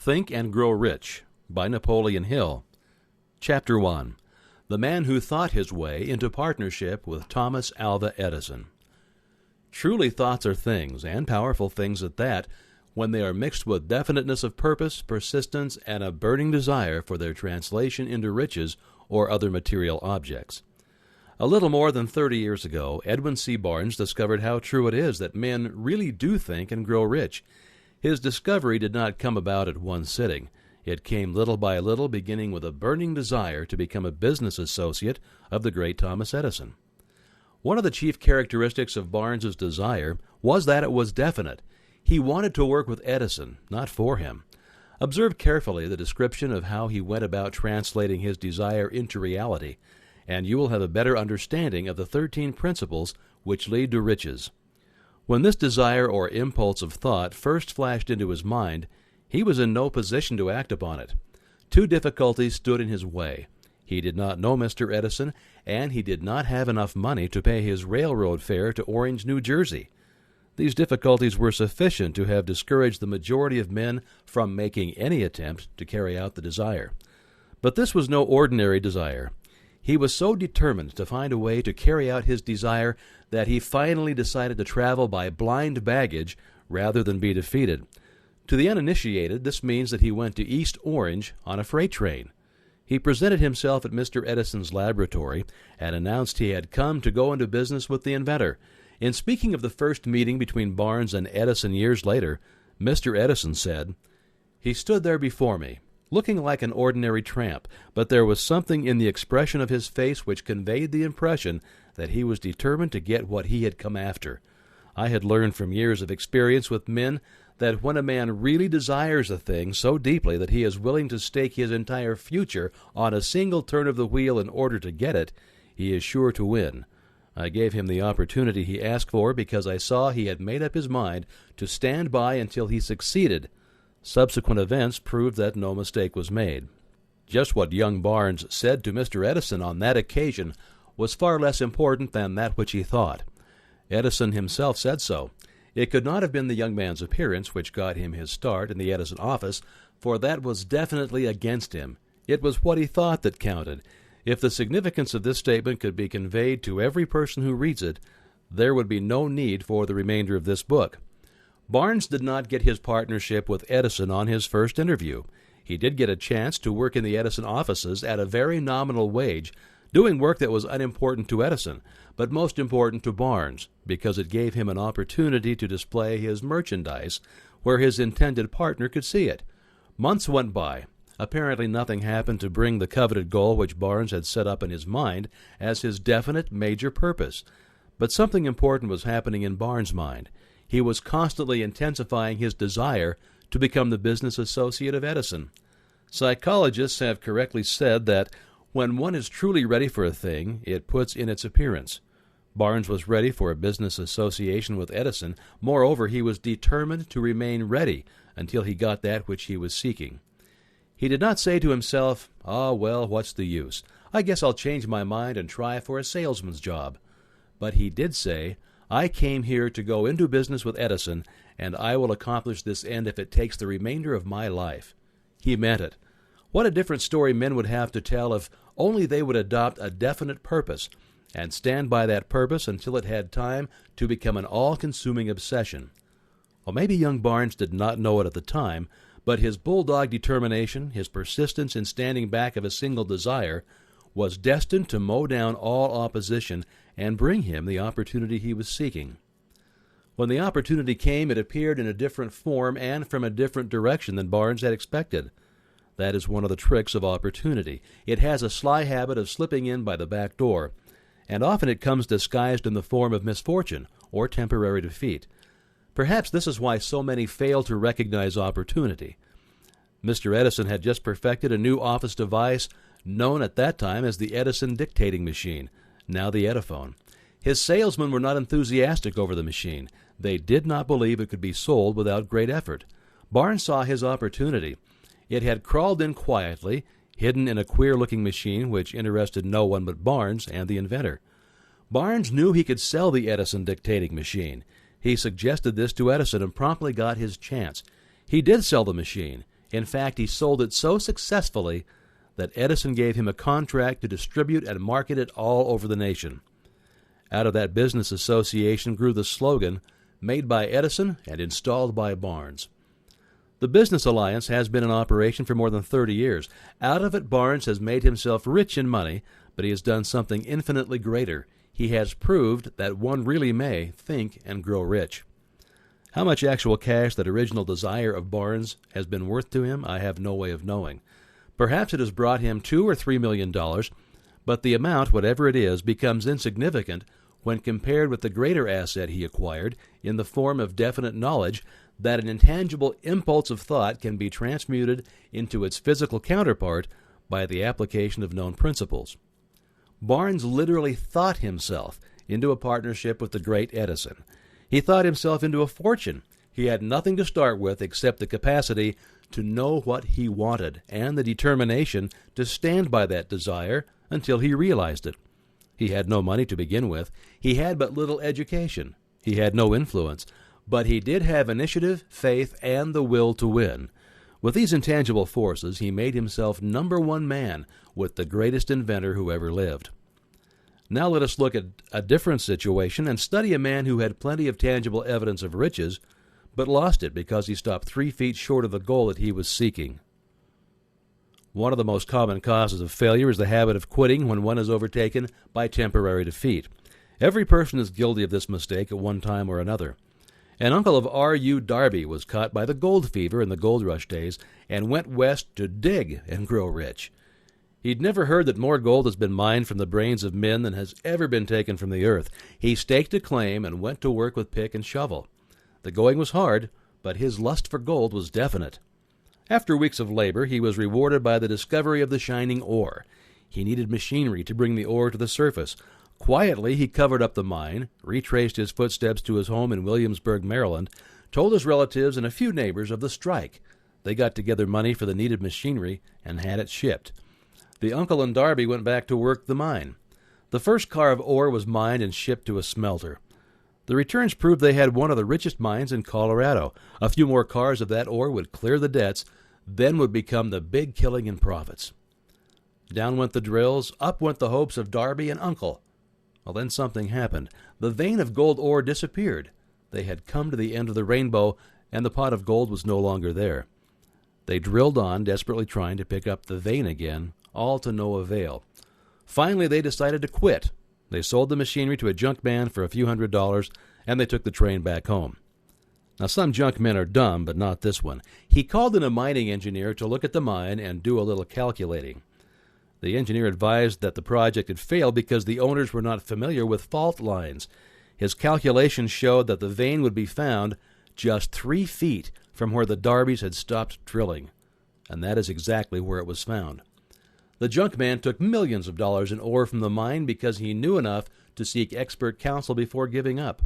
Think and Grow Rich by Napoleon Hill. Chapter 1. The Man Who Thought His Way into Partnership with Thomas Alva Edison. Truly thoughts are things, and powerful things at that, when they are mixed with definiteness of purpose, persistence, and a burning desire for their translation into riches or other material objects. A little more than 30 years ago, Edwin C. Barnes discovered how true it is that men really do think and grow rich. His discovery did not come about at one sitting. It came little by little, beginning with a burning desire to become a business associate of the great Thomas Edison. One of the chief characteristics of Barnes's desire was that it was definite. He wanted to work with Edison, not for him. Observe carefully the description of how he went about translating his desire into reality, and you will have a better understanding of the 13 principles which lead to riches. When this desire or impulse of thought first flashed into his mind, he was in no position to act upon it. Two difficulties stood in his way. He did not know Mr. Edison, and he did not have enough money to pay his railroad fare to Orange, New Jersey. These difficulties were sufficient to have discouraged the majority of men from making any attempt to carry out the desire. But this was no ordinary desire. He was so determined to find a way to carry out his desire that he finally decided to travel by blind baggage rather than be defeated. To the uninitiated, this means that he went to East Orange on a freight train. He presented himself at Mr. Edison's laboratory and announced he had come to go into business with the inventor. In speaking of the first meeting between Barnes and Edison years later, Mr. Edison said, "He stood there before me, looking like an ordinary tramp, but there was something in the expression of his face which conveyed the impression that he was determined to get what he had come after. I had learned from years of experience with men that when a man really desires a thing so deeply that he is willing to stake his entire future on a single turn of the wheel in order to get it, he is sure to win. I gave him the opportunity he asked for because I saw he had made up his mind to stand by until he succeeded. Subsequent events proved that no mistake was made." Just what young Barnes said to Mr. Edison on that occasion was far less important than that which he thought. Edison himself said so. It could not have been the young man's appearance which got him his start in the Edison office, for that was definitely against him. It was what he thought that counted. If the significance of this statement could be conveyed to every person who reads it, there would be no need for the remainder of this book. Barnes did not get his partnership with Edison on his first interview. He did get a chance to work in the Edison offices at a very nominal wage, doing work that was unimportant to Edison, but most important to Barnes, because it gave him an opportunity to display his merchandise where his intended partner could see it. Months went by. Apparently nothing happened to bring the coveted goal which Barnes had set up in his mind as his definite major purpose. But something important was happening in Barnes' mind. He was constantly intensifying his desire to become the business associate of Edison. Psychologists have correctly said that when one is truly ready for a thing, it puts in its appearance. Barnes was ready for a business association with Edison. Moreover, he was determined to remain ready until he got that which he was seeking. He did not say to himself, well, what's the use? I guess I'll change my mind and try for a salesman's job. But he did say, I came here to go into business with Edison, and I will accomplish this end if it takes the remainder of my life. He meant it. What a different story men would have to tell if only they would adopt a definite purpose and stand by that purpose until it had time to become an all-consuming obsession. Well, maybe young Barnes did not know it at the time, but his bulldog determination, his persistence in standing back of a single desire, was destined to mow down all opposition and bring him the opportunity he was seeking. When the opportunity came, it appeared in a different form and from a different direction than Barnes had expected. That is one of the tricks of opportunity. It has a sly habit of slipping in by the back door, and often it comes disguised in the form of misfortune or temporary defeat. Perhaps this is why so many fail to recognize opportunity. Mr. Edison had just perfected a new office device known at that time as the Edison dictating machine, now the Ediphone. His salesmen were not enthusiastic over the machine. They did not believe it could be sold without great effort. Barnes saw his opportunity. It had crawled in quietly, hidden in a queer-looking machine which interested no one but Barnes and the inventor. Barnes knew he could sell the Edison dictating machine. He suggested this to Edison and promptly got his chance. He did sell the machine. In fact, he sold it so successfully that Edison gave him a contract to distribute and market it all over the nation. Out of that business association grew the slogan, "Made by Edison and installed by Barnes." The business alliance has been in operation for more than 30 years. Out of it, Barnes has made himself rich in money, but he has done something infinitely greater. He has proved that one really may think and grow rich. How much actual cash that original desire of Barnes has been worth to him, I have no way of knowing. Perhaps it has brought him $2 or $3 million, but the amount, whatever it is, becomes insignificant when compared with the greater asset he acquired in the form of definite knowledge that an intangible impulse of thought can be transmuted into its physical counterpart by the application of known principles. Barnes literally thought himself into a partnership with the great Edison. He thought himself into a fortune. He had nothing to start with except the capacity to know what he wanted and the determination to stand by that desire until he realized it. He had no money to begin with. He had but little education. He had no influence. But he did have initiative, faith, and the will to win. With these intangible forces, he made himself number one man with the greatest inventor who ever lived. Now let us look at a different situation and study a man who had plenty of tangible evidence of riches, but lost it because he stopped 3 feet short of the goal that he was seeking. One of the most common causes of failure is the habit of quitting when one is overtaken by temporary defeat. Every person is guilty of this mistake at one time or another. An uncle of R.U. Darby was caught by the gold fever in the gold rush days and went west to dig and grow rich. He'd never heard that more gold has been mined from the brains of men than has ever been taken from the earth. He staked a claim and went to work with pick and shovel. The going was hard, but his lust for gold was definite. After weeks of labor, he was rewarded by the discovery of the shining ore. He needed machinery to bring the ore to the surface. Quietly, he covered up the mine, retraced his footsteps to his home in Williamsburg, Maryland, told his relatives and a few neighbors of the strike. They got together money for the needed machinery and had it shipped. The uncle and Darby went back to work the mine. The first car of ore was mined and shipped to a smelter. The returns proved they had one of the richest mines in Colorado. A few more cars of that ore would clear the debts, then would become the big killing in profits. Down went the drills, up went the hopes of Darby and Uncle. Well, then something happened. The vein of gold ore disappeared. They had come to the end of the rainbow, and the pot of gold was no longer there. They drilled on, desperately trying to pick up the vein again, all to no avail. Finally, they decided to quit. They sold the machinery to a junk man for a few $100s, and they took the train back home. Now, some junk men are dumb, but not this one. He called in a mining engineer to look at the mine and do a little calculating. The engineer advised that the project had failed because the owners were not familiar with fault lines. His calculations showed that the vein would be found just 3 feet from where the Darbys had stopped drilling, and that is exactly where it was found. The junk man took millions of dollars in ore from the mine because he knew enough to seek expert counsel before giving up.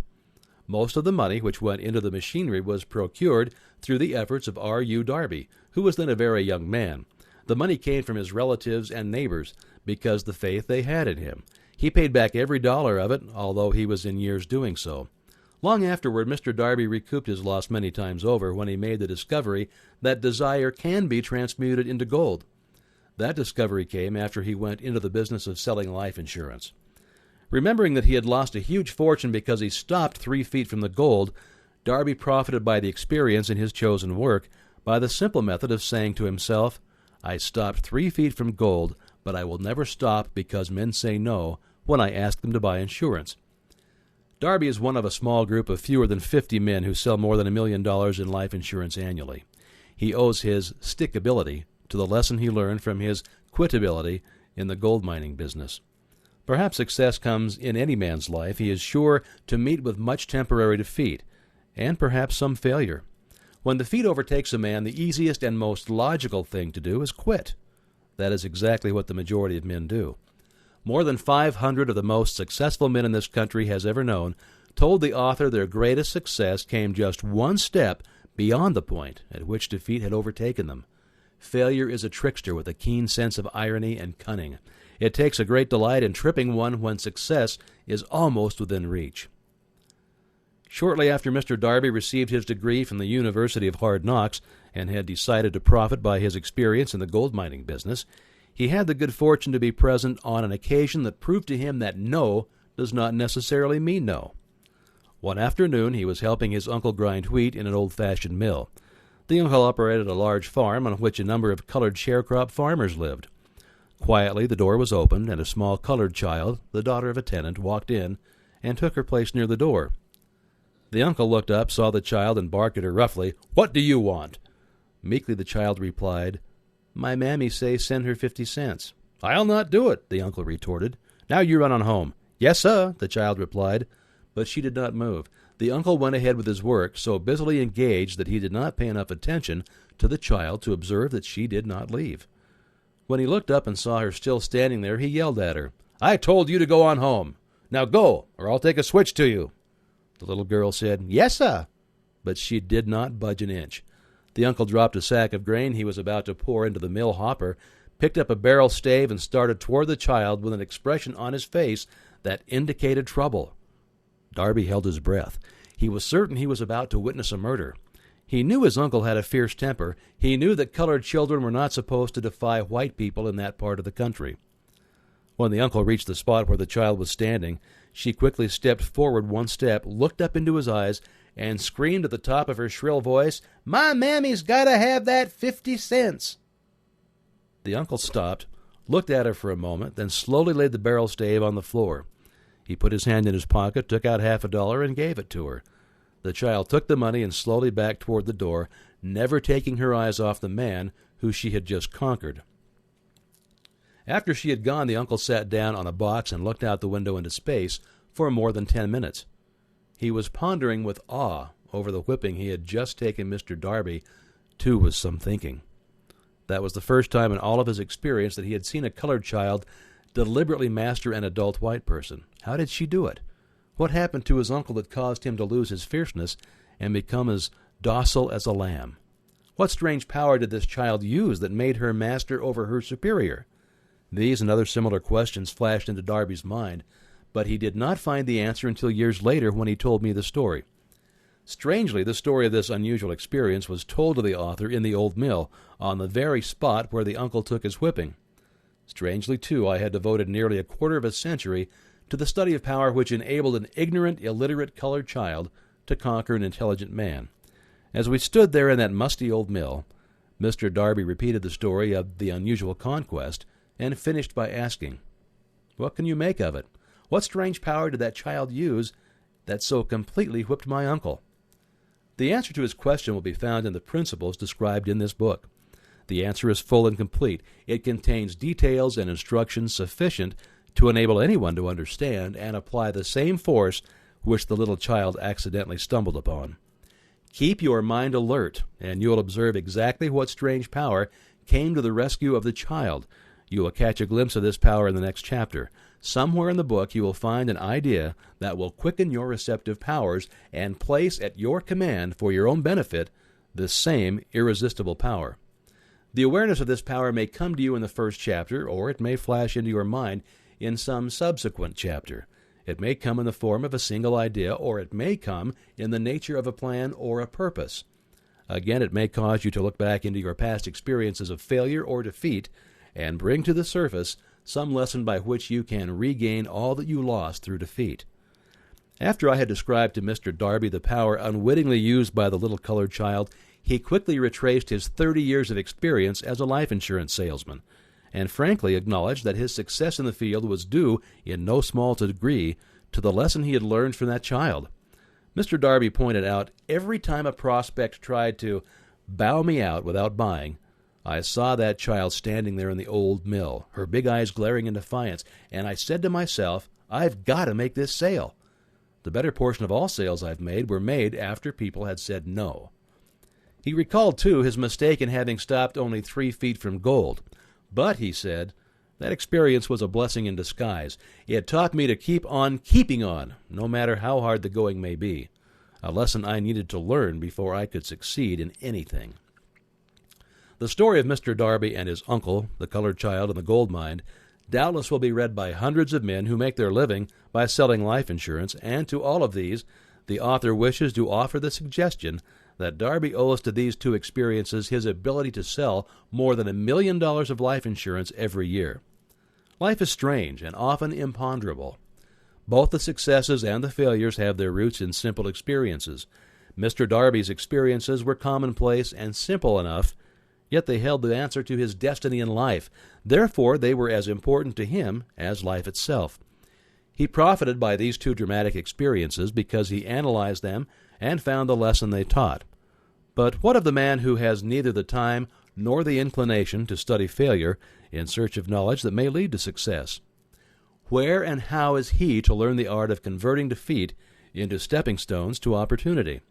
Most of the money which went into the machinery was procured through the efforts of R.U. Darby, who was then a very young man. The money came from his relatives and neighbors because the faith they had in him. He paid back every dollar of it, although he was in years doing so. Long afterward, Mr. Darby recouped his loss many times over when he made the discovery that desire can be transmuted into gold. That discovery came after he went into the business of selling life insurance. Remembering that he had lost a huge fortune because he stopped 3 feet from the gold, Darby profited by the experience in his chosen work by the simple method of saying to himself, "I stopped 3 feet from gold, but I will never stop because men say no when I ask them to buy insurance." Darby is one of a small group of fewer than 50 men who sell more than $1 million in life insurance annually. He owes his stickability to the lesson he learned from his quitability in the gold mining business. Perhaps success comes in any man's life. He is sure to meet with much temporary defeat, and perhaps some failure. When defeat overtakes a man, the easiest and most logical thing to do is quit. That is exactly what the majority of men do. More than 500 of the most successful men in this country has ever known told the author their greatest success came just one step beyond the point at which defeat had overtaken them. Failure is a trickster with a keen sense of irony and cunning. It takes a great delight in tripping one when success is almost within reach. Shortly after Mr. Darby received his degree from the University of Hard Knocks and had decided to profit by his experience in the gold mining business, he had the good fortune to be present on an occasion that proved to him that no does not necessarily mean no. One afternoon he was helping his uncle grind wheat in an old-fashioned mill. The uncle operated a large farm on which a number of colored sharecrop farmers lived. Quietly the door was opened, and a small colored child, the daughter of a tenant, walked in and took her place near the door. The uncle looked up, saw the child, and barked at her roughly, "What do you want?" Meekly the child replied, "My mammy say send her 50 cents. "I'll not do it," the uncle retorted. "Now you run on home." "Yes, sir," the child replied, but she did not move. The uncle went ahead with his work, so busily engaged that he did not pay enough attention to the child to observe that she did not leave. When he looked up and saw her still standing there, he yelled at her, "I told you to go on home. Now go, or I'll take a switch to you." The little girl said, "Yes, sir," but she did not budge an inch. The uncle dropped a sack of grain he was about to pour into the mill hopper, picked up a barrel stave, and started toward the child with an expression on his face that indicated trouble. Darby held his breath. He was certain he was about to witness a murder. He knew his uncle had a fierce temper. He knew that colored children were not supposed to defy white people in that part of the country. When the uncle reached the spot where the child was standing, she quickly stepped forward one step, looked up into his eyes, and screamed at the top of her shrill voice, "My mammy's got to have that 50 cents." The uncle stopped, looked at her for a moment, then slowly laid the barrel stave on the floor. He put his hand in his pocket, took out $50, and gave it to her. The child took the money and slowly backed toward the door, never taking her eyes off the man who she had just conquered. After she had gone, the uncle sat down on a box and looked out the window into space for more than 10 minutes. He was pondering with awe over the whipping he had just taken Mr. Darby to with some thinking. That was the first time in all of his experience that he had seen a colored child deliberately master an adult white person. How did she do it? What happened to his uncle that caused him to lose his fierceness and become as docile as a lamb? What strange power did this child use that made her master over her superior? These and other similar questions flashed into Darby's mind, but he did not find the answer until years later when he told me the story. Strangely, the story of this unusual experience was told to the author in the old mill, on the very spot where the uncle took his whipping. Strangely, too, I had devoted nearly a quarter of a century to the study of power which enabled an ignorant, illiterate colored child to conquer an intelligent man. As we stood there in that musty old mill, Mr. Darby repeated the story of the unusual conquest and finished by asking, "What can you make of it? What strange power did that child use that so completely whipped my uncle?" The answer to his question will be found in the principles described in this book. The answer is full and complete. It contains details and instructions sufficient to enable anyone to understand and apply the same force which the little child accidentally stumbled upon. Keep your mind alert, and you will observe exactly what strange power came to the rescue of the child. You will catch a glimpse of this power in the next chapter. Somewhere in the book you will find an idea that will quicken your receptive powers and place at your command for your own benefit this same irresistible power. The awareness of this power may come to you in the first chapter, or it may flash into your mind in some subsequent chapter. It may come in the form of a single idea, or it may come in the nature of a plan or a purpose. Again, it may cause you to look back into your past experiences of failure or defeat and bring to the surface some lesson by which you can regain all that you lost through defeat. After I had described to Mr. Darby the power unwittingly used by the little colored child, he quickly retraced his 30 years of experience as a life insurance salesman, and frankly acknowledged that his success in the field was due, in no small degree, to the lesson he had learned from that child. Mr. Darby pointed out, every time a prospect tried to bow me out without buying, I saw that child standing there in the old mill, her big eyes glaring in defiance, and I said to myself, I've got to make this sale. The better portion of all sales I've made were made after people had said no. He recalled, too, his mistake in having stopped only 3 feet from gold. But, he said, that experience was a blessing in disguise. It taught me to keep on keeping on, no matter how hard the going may be, a lesson I needed to learn before I could succeed in anything. The story of Mr. Darby and his uncle, the colored child in the gold mine, doubtless will be read by hundreds of men who make their living by selling life insurance, and to all of these, The author wishes to offer the suggestion that Darby owes to these two experiences his ability to sell more than $1 million of life insurance every year. Life is strange and often imponderable. Both the successes and the failures have their roots in simple experiences. Mr. Darby's experiences were commonplace and simple enough, yet they held the answer to his destiny in life. Therefore, they were as important to him as life itself. He profited by these two dramatic experiences because he analyzed them and found the lesson they taught. But what of the man who has neither the time nor the inclination to study failure in search of knowledge that may lead to success? Where and how is he to learn the art of converting defeat into stepping stones to opportunity?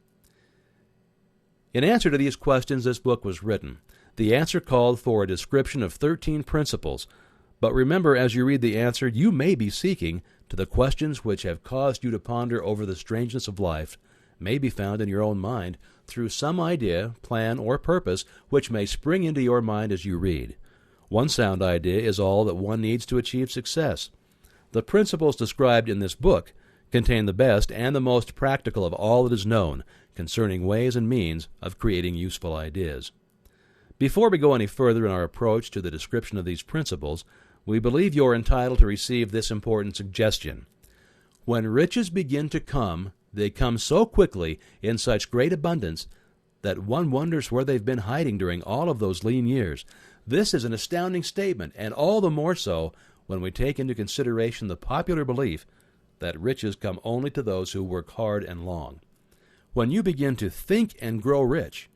In answer to these questions, this book was written. The answer called for a description of 13 principles, but remember, as you read the answer, you may be seeking to the questions which have caused you to ponder over the strangeness of life may be found in your own mind through some idea, plan, or purpose which may spring into your mind as you read. One sound idea is all that one needs to achieve success. The principles described in this book contain the best and the most practical of all that is known concerning ways and means of creating useful ideas. Before we go any further in our approach to the description of these principles, we believe you are entitled to receive this important suggestion. When riches begin to come, they come so quickly in such great abundance that one wonders where they've been hiding during all of those lean years. This is an astounding statement, and all the more so when we take into consideration the popular belief that riches come only to those who work hard and long. When you begin to think and grow rich,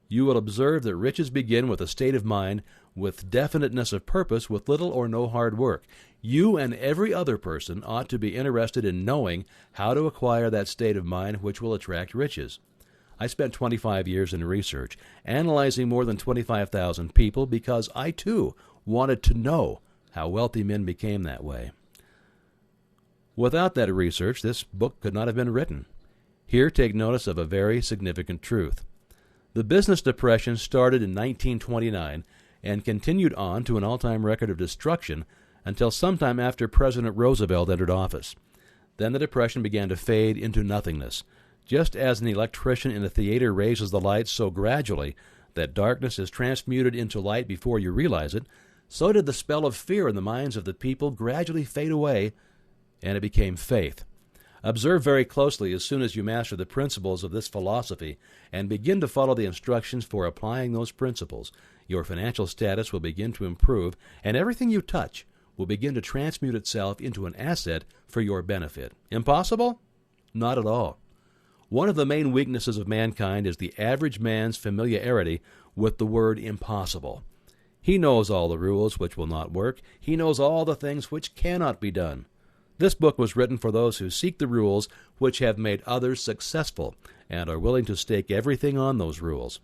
you will observe that riches begin with a state of mind with definiteness of purpose with little or no hard work. You and every other person ought to be interested in knowing how to acquire that state of mind which will attract riches. I spent 25 years in research, analyzing more than 25,000 people because I, too, wanted to know how wealthy men became that way. Without that research, this book could not have been written. Here, take notice of a very significant truth. The business depression started in 1929 and continued on to an all-time record of destruction until sometime after President Roosevelt entered office. Then the depression began to fade into nothingness. Just as an electrician in a theater raises the lights so gradually that darkness is transmuted into light before you realize it, so did the spell of fear in the minds of the people gradually fade away, and it became faith. Observe very closely as soon as you master the principles of this philosophy and begin to follow the instructions for applying those principles. Your financial status will begin to improve, and everything you touch will begin to transmute itself into an asset for your benefit. Impossible? Not at all. One of the main weaknesses of mankind is the average man's familiarity with the word impossible. He knows all the rules which will not work. He knows all the things which cannot be done. This book was written for those who seek the rules which have made others successful and are willing to stake everything on those rules.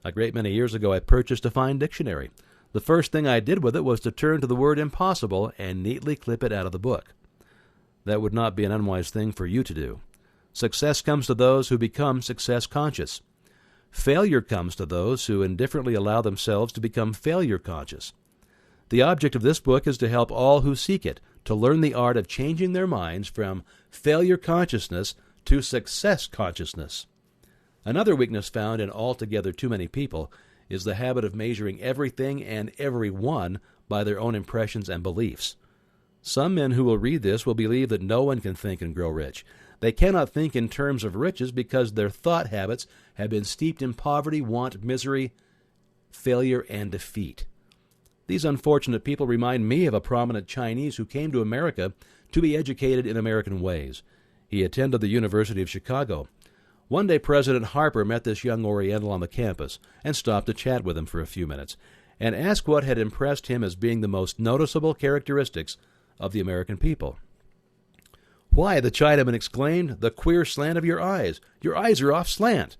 A great many years ago, I purchased a fine dictionary. The first thing I did with it was to turn to the word impossible and neatly clip it out of the book. That would not be an unwise thing for you to do. Success comes to those who become success conscious. Failure comes to those who indifferently allow themselves to become failure conscious. The object of this book is to help all who seek it to learn the art of changing their minds from failure consciousness to success consciousness. Another weakness found in altogether too many people is the habit of measuring everything and everyone by their own impressions and beliefs. Some men who will read this will believe that no one can think and grow rich. They cannot think in terms of riches because their thought habits have been steeped in poverty, want, misery, failure, and defeat. These unfortunate people remind me of a prominent Chinese who came to America to be educated in American ways. He attended the University of Chicago. One day, President Harper met this young Oriental on the campus and stopped to chat with him for a few minutes and asked what had impressed him as being the most noticeable characteristics of the American people. "Why," the Chinaman exclaimed, "the queer slant of your eyes. Your eyes are off slant."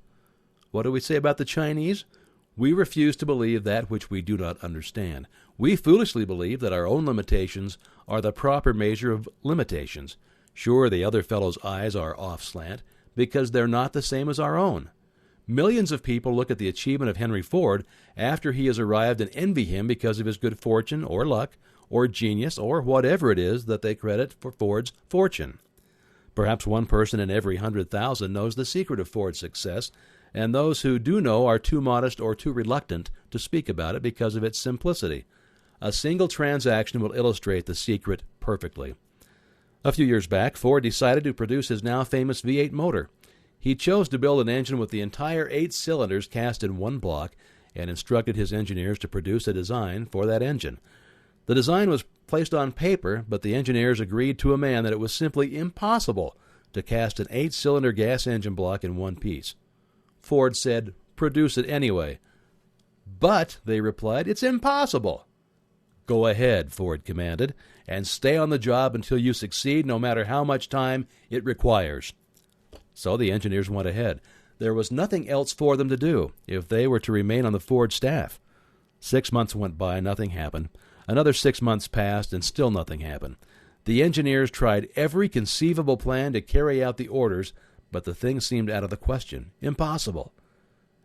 What do we say about the Chinese? We refuse to believe that which we do not understand. We foolishly believe that our own limitations are the proper measure of limitations. Sure, the other fellow's eyes are off slant because they're not the same as our own. Millions of people look at the achievement of Henry Ford after he has arrived and envy him because of his good fortune or luck or genius or whatever it is that they credit for Ford's fortune. Perhaps one person in every 100,000 knows the secret of Ford's success, and those who do know are too modest or too reluctant to speak about it because of its simplicity. A single transaction will illustrate the secret perfectly. A few years back, Ford decided to produce his now famous V8 motor. He chose to build an engine with the entire 8 cylinders cast in one block and instructed his engineers to produce a design for that engine. The design was placed on paper, but the engineers agreed to a man that it was simply impossible to cast an 8-cylinder gas engine block in one piece. Ford said, "Produce it anyway." "But," they replied, "it's impossible." "Go ahead," Ford commanded, "and stay on the job until you succeed, no matter how much time it requires." So the engineers went ahead. There was nothing else for them to do if they were to remain on the Ford staff. 6 months went by, nothing happened. Another 6 months passed, and still nothing happened. The engineers tried every conceivable plan to carry out the orders, but the thing seemed out of the question, impossible.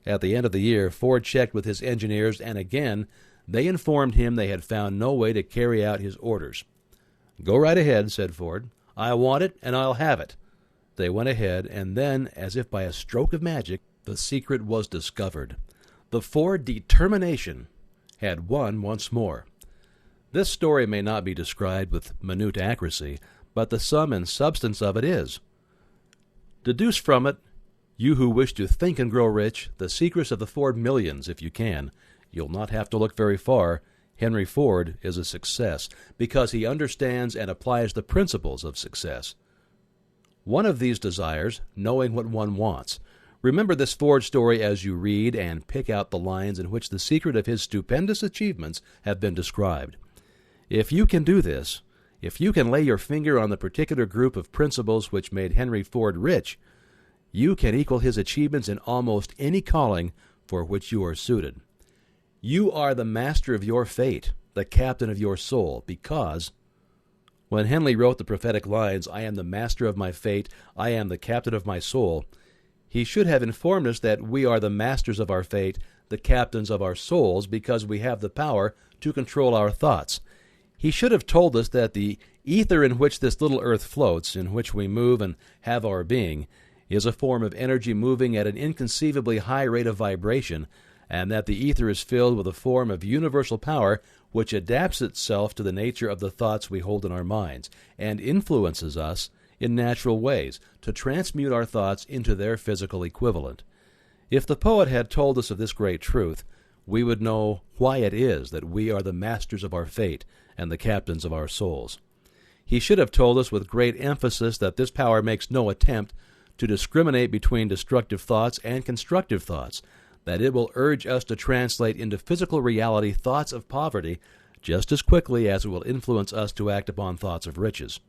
At the end of the year, Ford checked with his engineers, and again they informed him they had found no way to carry out his orders. "Go right ahead," said Ford. "I want it, and I'll have it." They went ahead, and then, as if by a stroke of magic, the secret was discovered. The Ford determination had won once more. This story may not be described with minute accuracy, but the sum and substance of it is. Deduce from it, you who wish to think and grow rich, the secrets of the Ford millions if you can. You'll not have to look very far. Henry Ford is a success because he understands and applies the principles of success. One of these desires, knowing what one wants. Remember this Ford story as you read and pick out the lines in which the secret of his stupendous achievements have been described. If you can do this, if you can lay your finger on the particular group of principles which made Henry Ford rich, you can equal his achievements in almost any calling for which you are suited. You are the master of your fate, the captain of your soul, because when Henley wrote the prophetic lines, "I am the master of my fate, I am the captain of my soul," he should have informed us that we are the masters of our fate, the captains of our souls, because we have the power to control our thoughts. He should have told us that the ether in which this little earth floats, in which we move and have our being, is a form of energy moving at an inconceivably high rate of vibration, and that the ether is filled with a form of universal power which adapts itself to the nature of the thoughts we hold in our minds, and influences us in natural ways to transmute our thoughts into their physical equivalent. If the poet had told us of this great truth, we would know why it is that we are the masters of our fate and the captains of our souls. He should have told us with great emphasis that this power makes no attempt to discriminate between destructive thoughts and constructive thoughts, that it will urge us to translate into physical reality thoughts of poverty just as quickly as it will influence us to act upon thoughts of riches.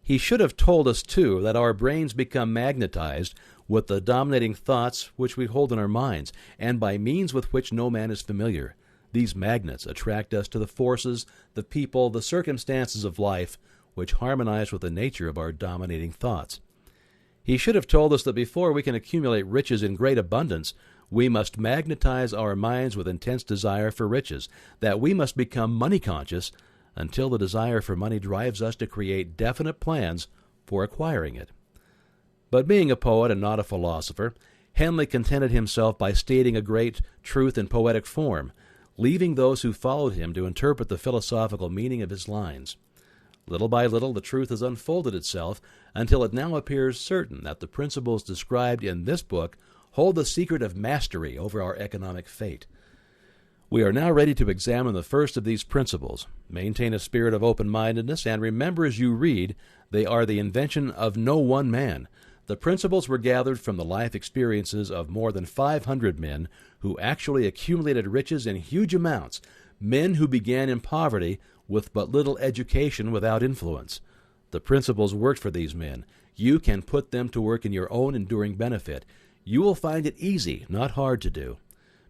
He should have told us, too, that our brains become magnetized with the dominating thoughts which we hold in our minds, and by means with which no man is familiar. These magnets attract us to the forces, the people, the circumstances of life, which harmonize with the nature of our dominating thoughts. He should have told us that before we can accumulate riches in great abundance, we must magnetize our minds with intense desire for riches, that we must become money-conscious until the desire for money drives us to create definite plans for acquiring it. But being a poet and not a philosopher, Henley contented himself by stating a great truth in poetic form, leaving those who followed him to interpret the philosophical meaning of his lines. Little by little, the truth has unfolded itself until it now appears certain that the principles described in this book hold the secret of mastery over our economic fate. We are now ready to examine the first of these principles. Maintain a spirit of open-mindedness, and remember as you read, they are the invention of no one man. The principles were gathered from the life experiences of more than 500 men who actually accumulated riches in huge amounts, men who began in poverty with but little education without influence. The principles worked for these men. You can put them to work in your own enduring benefit. You will find it easy, not hard to do.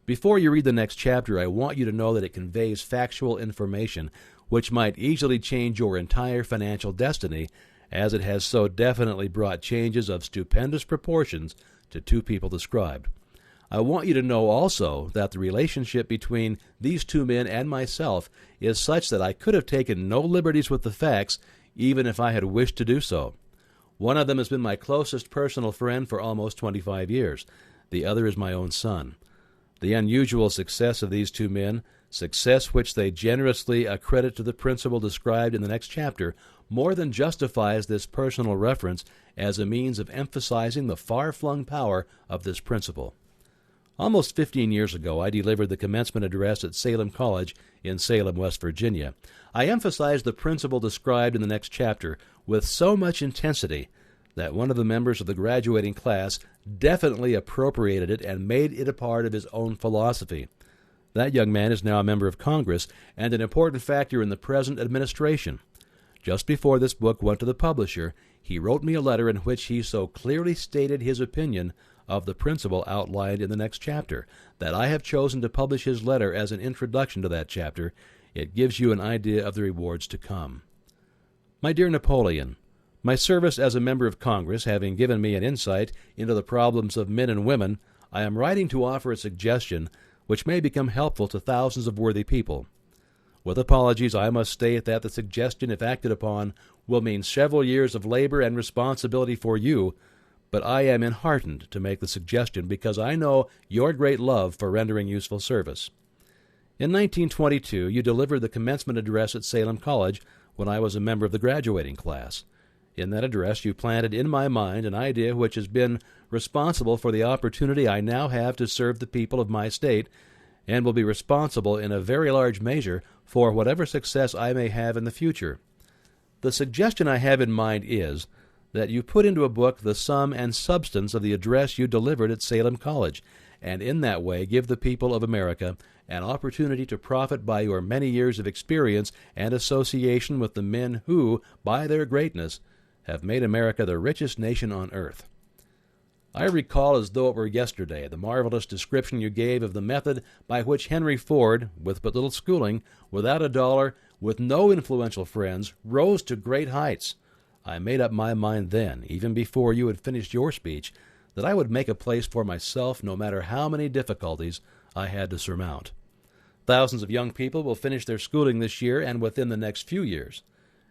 Before you read the next chapter, I want you to know that it conveys factual information which might easily change your entire financial destiny, as it has so definitely brought changes of stupendous proportions to two people described. I want you to know also that the relationship between these two men and myself is such that I could have taken no liberties with the facts, even if I had wished to do so. One of them has been my closest personal friend for almost 25 years. The other is my own son. The unusual success of these two men, success which they generously accredit to the principle described in the next chapter, more than justifies this personal reference as a means of emphasizing the far-flung power of this principle. Almost 15 years ago, I delivered the commencement address at Salem College in Salem, West Virginia. I emphasized the principle described in the next chapter with so much intensity that one of the members of the graduating class definitely appropriated it and made it a part of his own philosophy. That young man is now a member of Congress and an important factor in the present administration. Just before this book went to the publisher, he wrote me a letter in which he so clearly stated his opinion of the principle outlined in the next chapter that I have chosen to publish his letter as an introduction to that chapter. It gives you an idea of the rewards to come. My dear Napoleon, my service as a member of Congress having given me an insight into the problems of men and women, I am writing to offer a suggestion which may become helpful to thousands of worthy people. With apologies, I must state that the suggestion, if acted upon, will mean several years of labor and responsibility for you, but I am enheartened to make the suggestion because I know your great love for rendering useful service. In 1922, you delivered the commencement address at Salem College when I was a member of the graduating class. In that address, you planted in my mind an idea which has been responsible for the opportunity I now have to serve the people of my state, and will be responsible in a very large measure for whatever success I may have in the future. The suggestion I have in mind is that you put into a book the sum and substance of the address you delivered at Salem College, and in that way give the people of America an opportunity to profit by your many years of experience and association with the men who, by their greatness, have made America the richest nation on earth. I recall as though it were yesterday the marvelous description you gave of the method by which Henry Ford, with but little schooling, without a dollar, with no influential friends, rose to great heights. I made up my mind then, even before you had finished your speech, that I would make a place for myself no matter how many difficulties I had to surmount. Thousands of young people will finish their schooling this year and within the next few years.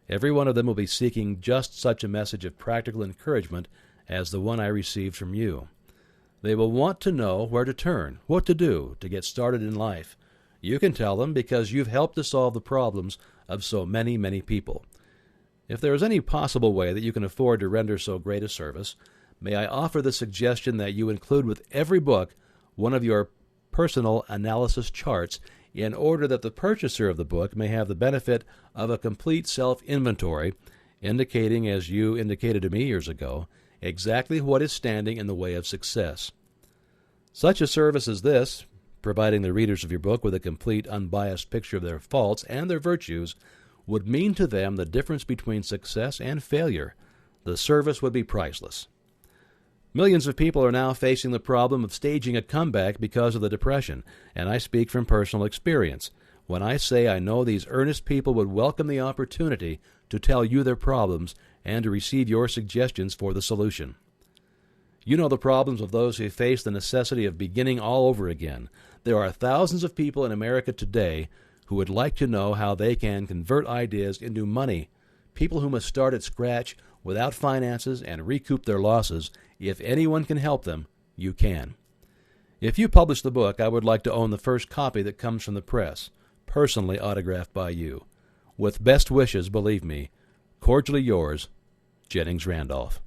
Every one of them will be seeking just such a message of practical encouragement as the one I received from you. They will want to know where to turn, what to do to get started in life. You can tell them because you've helped to solve the problems of so many, many people. If there is any possible way that you can afford to render so great a service, may I offer the suggestion that you include with every book one of your personal analysis charts in order that the purchaser of the book may have the benefit of a complete self-inventory, indicating, as you indicated to me years ago, exactly what is standing in the way of success. Such a service as this, providing the readers of your book with a complete, unbiased picture of their faults and their virtues, would mean to them the difference between success and failure. The service would be priceless. Millions of people are now facing the problem of staging a comeback because of the Depression, and I speak from personal experience when I say I know these earnest people would welcome the opportunity to tell you their problems and to receive your suggestions for the solution. You know the problems of those who face the necessity of beginning all over again. There are thousands of people in America today who would like to know how they can convert ideas into money, people who must start at scratch without finances and recoup their losses. If anyone can help them, you can. If you publish the book, I would like to own the first copy that comes from the press, personally autographed by you. With best wishes, believe me, cordially yours, Jennings Randolph.